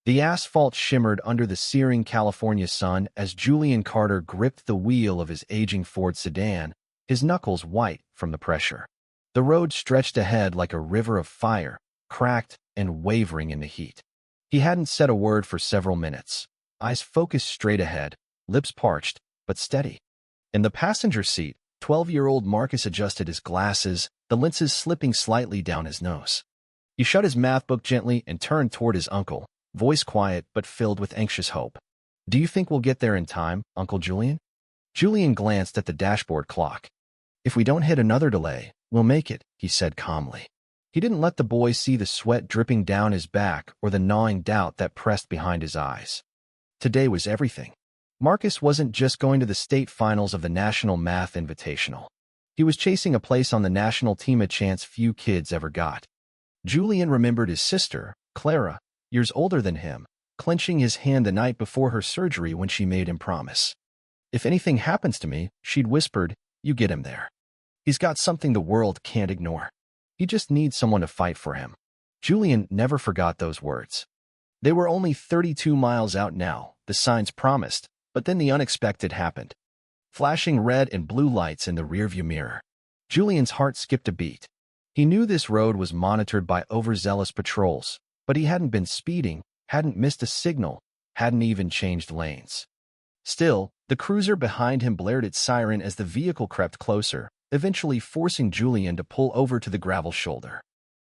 The asphalt shimmered under the searing California sun as Julian Carter gripped the wheel of his aging Ford sedan, his knuckles white from the pressure. The road stretched ahead like a river of fire, cracked and wavering in the heat. He hadn't said a word for several minutes, eyes focused straight ahead, lips parched, but steady. In the passenger seat, 12-year-old Marcus adjusted his glasses, the lenses slipping slightly down his nose. He shut his math book gently and turned toward his uncle, voice quiet but filled with anxious hope. "Do you think we'll get there in time, Uncle Julian?" Julian glanced at the dashboard clock. "If we don't hit another delay, we'll make it," he said calmly. He didn't let the boy see the sweat dripping down his back or the gnawing doubt that pressed behind his eyes. Today was everything. Marcus wasn't just going to the state finals of the National Math Invitational. He was chasing a place on the national team, a chance few kids ever got. Julian remembered his sister, Clara, years older than him, clenching his hand the night before her surgery when she made him promise. "If anything happens to me," she'd whispered, "you get him there. He's got something the world can't ignore. He just needs someone to fight for him." Julian never forgot those words. They were only 32 miles out now, the signs promised, but then the unexpected happened. Flashing red and blue lights in the rearview mirror. Julian's heart skipped a beat. He knew this road was monitored by overzealous patrols, but he hadn't been speeding, hadn't missed a signal, hadn't even changed lanes. Still, the cruiser behind him blared its siren as the vehicle crept closer, eventually forcing Julian to pull over to the gravel shoulder.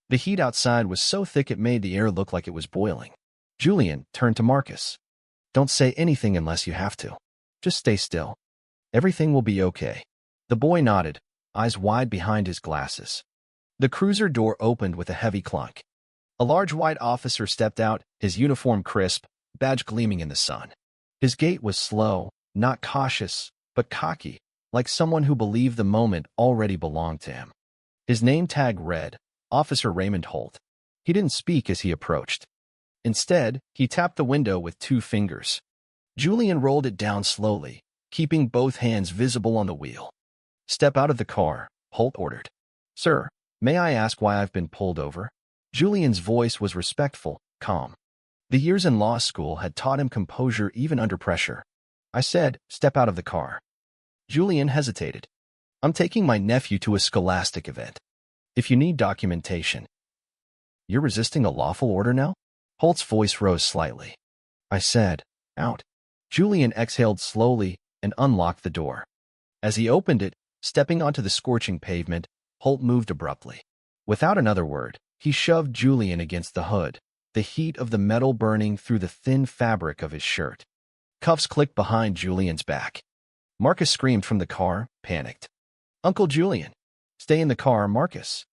The heat outside was so thick it made the air look like it was boiling. Julian turned to Marcus. "Don't say anything unless you have to. Just stay still. Everything will be okay." The boy nodded, eyes wide behind his glasses. The cruiser door opened with a heavy clunk. A large white officer stepped out, his uniform crisp, badge gleaming in the sun. His gait was slow, not cautious, but cocky, like someone who believed the moment already belonged to him. His name tag read, Officer Raymond Holt. He didn't speak as he approached. Instead, he tapped the window with 2 fingers. Julian rolled it down slowly, keeping both hands visible on the wheel. "Step out of the car," Holt ordered. "Sir, may I ask why I've been pulled over?" Julian's voice was respectful, calm. The years in law school had taught him composure even under pressure. "I said, step out of the car." Julian hesitated. "I'm taking my nephew to a scholastic event. If you need documentation." "You're resisting a lawful order now?" Holt's voice rose slightly. "I said, out." Julian exhaled slowly and unlocked the door. As he opened it, stepping onto the scorching pavement, Holt moved abruptly. Without another word, he shoved Julian against the hood, the heat of the metal burning through the thin fabric of his shirt. Cuffs clicked behind Julian's back. Marcus screamed from the car, panicked. "Uncle Julian!" "Stay in the car, Marcus!"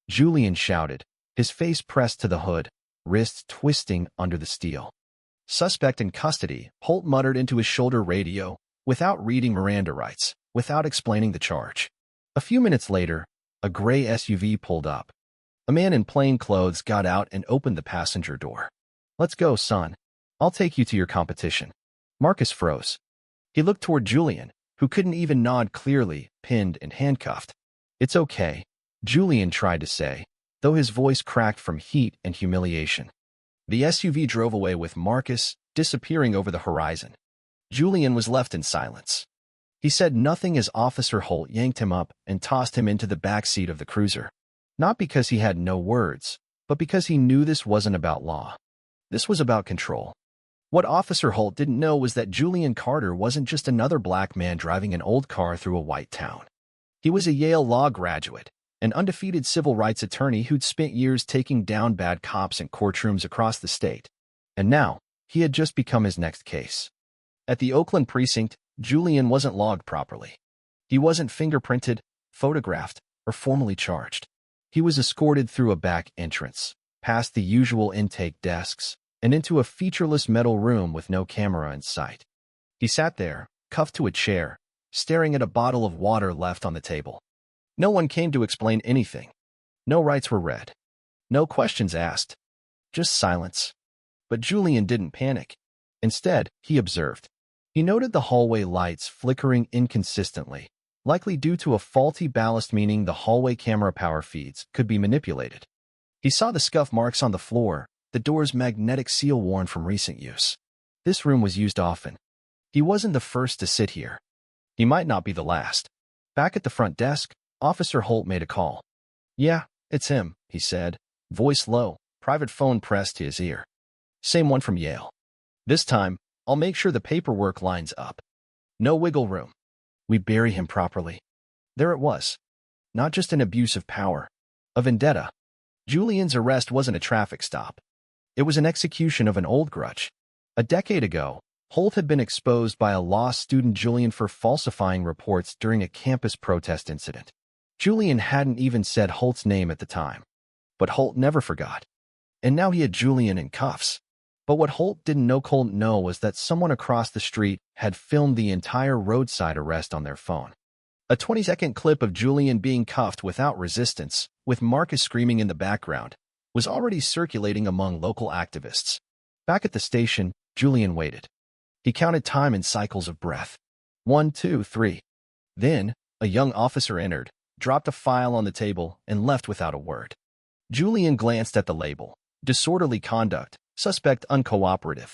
Julian shouted, his face pressed to the hood, wrists twisting under the steel. "Suspect in custody," Holt muttered into his shoulder radio, without reading Miranda rights, without explaining the charge. A few minutes later, a gray SUV pulled up. A man in plain clothes got out and opened the passenger door. "Let's go, son. I'll take you to your competition." Marcus froze. He looked toward Julian, who couldn't even nod clearly, pinned and handcuffed. "It's okay," Julian tried to say, though his voice cracked from heat and humiliation. The SUV drove away with Marcus, disappearing over the horizon. Julian was left in silence. He said nothing as Officer Holt yanked him up and tossed him into the back seat of the cruiser. Not because he had no words, but because he knew this wasn't about law. This was about control. What Officer Holt didn't know was that Julian Carter wasn't just another black man driving an old car through a white town. He was a Yale law graduate, an undefeated civil rights attorney who'd spent years taking down bad cops in courtrooms across the state. And now, he had just become his next case. At the Oakland precinct, Julian wasn't logged properly. He wasn't fingerprinted, photographed, or formally charged. He was escorted through a back entrance, past the usual intake desks, and into a featureless metal room with no camera in sight. He sat there, cuffed to a chair, staring at a bottle of water left on the table. No one came to explain anything. No rights were read. No questions asked. Just silence. But Julian didn't panic. Instead, he observed. He noted the hallway lights flickering inconsistently, likely due to a faulty ballast, meaning the hallway camera power feeds could be manipulated. He saw the scuff marks on the floor, the door's magnetic seal worn from recent use. This room was used often. He wasn't the first to sit here. He might not be the last. Back at the front desk, Officer Holt made a call. "Yeah, it's him," he said, voice low, private phone pressed to his ear. "Same one from Yale. This time, I'll make sure the paperwork lines up. No wiggle room. We bury him properly." There it was. Not just an abuse of power, a vendetta. Julian's arrest wasn't a traffic stop. It was an execution of an old grudge. A decade ago, Holt had been exposed by a law student Julian for falsifying reports during a campus protest incident. Julian hadn't even said Holt's name at the time. But Holt never forgot. And now he had Julian in cuffs. But what Holt didn't know was that someone across the street had filmed the entire roadside arrest on their phone. A 20-second clip of Julian being cuffed without resistance, with Marcus screaming in the background, was already circulating among local activists. Back at the station, Julian waited. He counted time in cycles of breath. 1, 2, 3. Then, a young officer entered, dropped a file on the table, and left without a word. Julian glanced at the label. Disorderly conduct. Suspect uncooperative.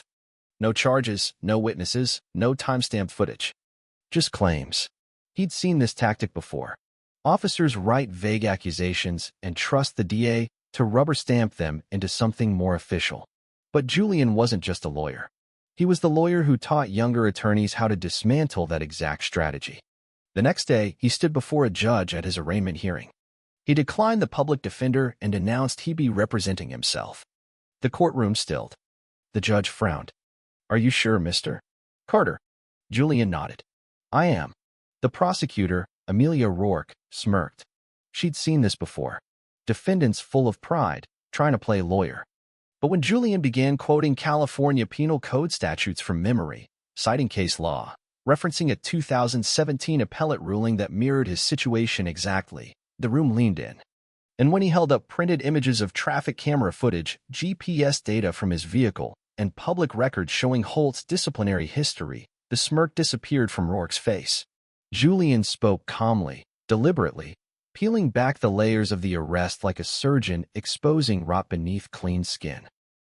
No charges, no witnesses, no timestamped footage. Just claims. He'd seen this tactic before. Officers write vague accusations and trust the DA to rubber stamp them into something more official. But Julian wasn't just a lawyer. He was the lawyer who taught younger attorneys how to dismantle that exact strategy. The next day, he stood before a judge at his arraignment hearing. He declined the public defender and announced he'd be representing himself. The courtroom stilled. The judge frowned. "Are you sure, Mr. Carter?" Julian nodded. "I am." The prosecutor, Amelia Rourke, smirked. She'd seen this before. Defendants full of pride, trying to play lawyer. But when Julian began quoting California Penal Code statutes from memory, citing case law, referencing a 2017 appellate ruling that mirrored his situation exactly, the room leaned in. And when he held up printed images of traffic camera footage, GPS data from his vehicle, and public records showing Holt's disciplinary history, the smirk disappeared from Rourke's face. Julian spoke calmly, deliberately, peeling back the layers of the arrest like a surgeon exposing rot beneath clean skin.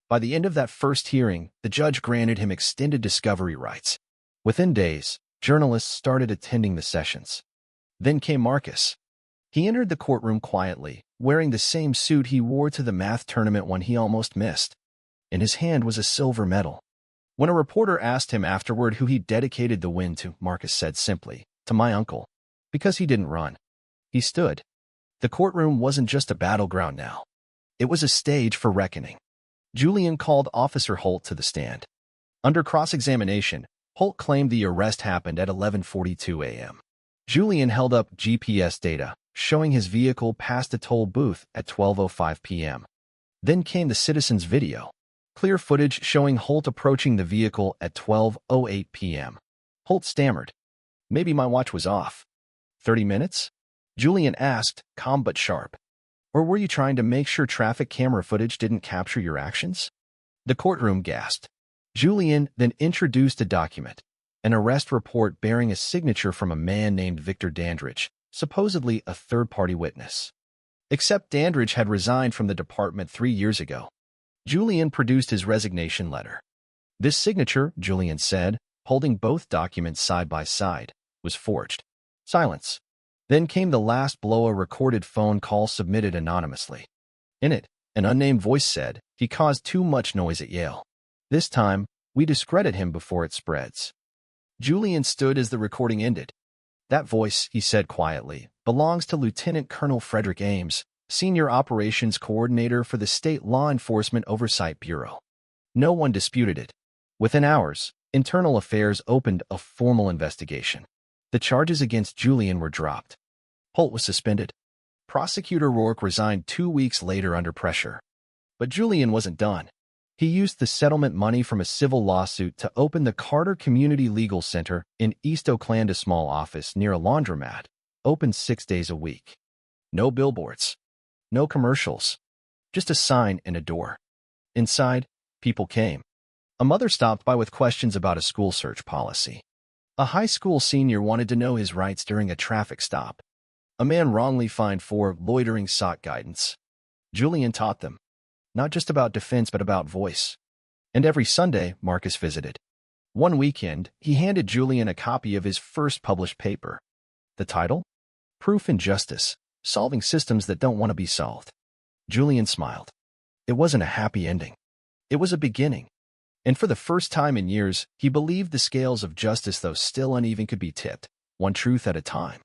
By the end of that first hearing, the judge granted him extended discovery rights. Within days, journalists started attending the sessions. Then came Marcus. He entered the courtroom quietly, wearing the same suit he wore to the math tournament when he almost missed. In his hand was a silver medal. When a reporter asked him afterward who he dedicated the win to, Marcus said simply, "To my uncle." Because he didn't run. He stood. The courtroom wasn't just a battleground now. It was a stage for reckoning. Julian called Officer Holt to the stand. Under cross-examination, Holt claimed the arrest happened at 11:42 a.m. Julian held up GPS data, showing his vehicle past a toll booth at 12:05 p.m. Then came the citizen's video. Clear footage showing Holt approaching the vehicle at 12:08 p.m. Holt stammered. "Maybe my watch was off." 30 minutes? Julian asked, calm but sharp. "Or were you trying to make sure traffic camera footage didn't capture your actions?" The courtroom gasped. Julian then introduced a document, an arrest report bearing a signature from a man named Victor Dandridge, supposedly a third-party witness. Except Dandridge had resigned from the department 3 years ago. Julian produced his resignation letter. This signature, Julian said, holding both documents side by side, was forged. Silence. Then came the last blow, a recorded phone call submitted anonymously. In it, an unnamed voice said, "He caused too much noise at Yale. This time, we discredit him before it spreads." Julian stood as the recording ended. "That voice," he said quietly, "belongs to Lieutenant Colonel Frederick Ames, Senior Operations Coordinator for the State Law Enforcement Oversight Bureau." No one disputed it. Within hours, Internal Affairs opened a formal investigation. The charges against Julian were dropped. Holt was suspended. Prosecutor Rourke resigned 2 weeks later under pressure. But Julian wasn't done. He used the settlement money from a civil lawsuit to open the Carter Community Legal Center in East Oakland, a small office near a laundromat, open 6 days a week. No billboards. No commercials. Just a sign and a door. Inside, people came. A mother stopped by with questions about a school search policy. A high school senior wanted to know his rights during a traffic stop. A man wrongly fined for loitering sought guidance. Julian taught them. not just about defense but about voice. And every Sunday, Marcus visited. One weekend, he handed Julian a copy of his first published paper. The title? Proof and Justice, Solving Systems That Don't Want to Be Solved. Julian smiled. It wasn't a happy ending. It was a beginning. And for the first time in years, he believed the scales of justice, though still uneven, could be tipped, one truth at a time.